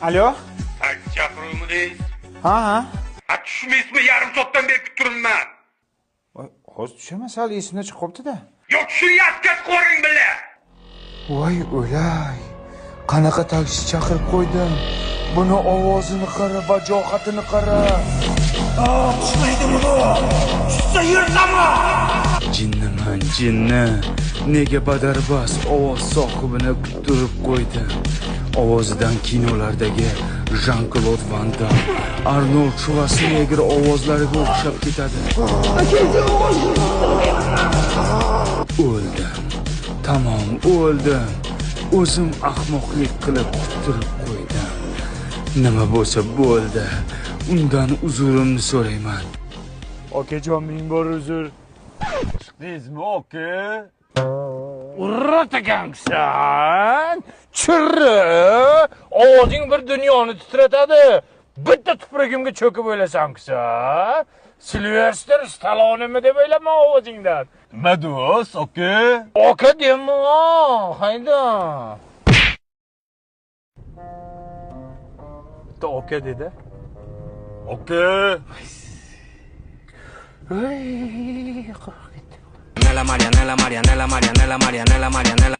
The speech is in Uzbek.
Alo? Chaqiruvmidingiz? Ha. Tushmaysizmi? Yarim soatdan beri kutib turibman. Hozir tushamas, hali esimdan chiqib qopti-da. Yo'q, shuni yaskas qo'ring billa. Voy o'lay. Qanaqa taksi chaqirib qo'ydim. Buni ovozini qara, vajohatini qara. Tushmaydimi bu? Tushsa yurtami? Jinniman, jinni. Nega badarbas ovoz sohibini kuttirib qo'ydi? Ovozidan kinolardagi Jean-Claude Van Damme, Arnold Schwarzenegger ovozlariga o'xshab ketadi. O'ldim. Tamom, o'ldim. O'zim ahmoqlik qilib kuttirib qo'ydim. Nima bo'lsa bo'ldi. Undan uzurimni so'rayman. Okajon, ming bor uzr. Chiqdingizmi, oka? Urratagansan, chirri, ovozing bir dunyoni titratadi. Bitta tupragimga cho'kib o'ylasansan. Silvestr Stallonemi deb o'ylama ovozingdan. Nima do'st, oka? Oka dema, hayda. Bitta oka dedi. Oka. Ey, Nella Maria, Nella Maria, Nella Maria, Nella Maria, Nella Maria, Nella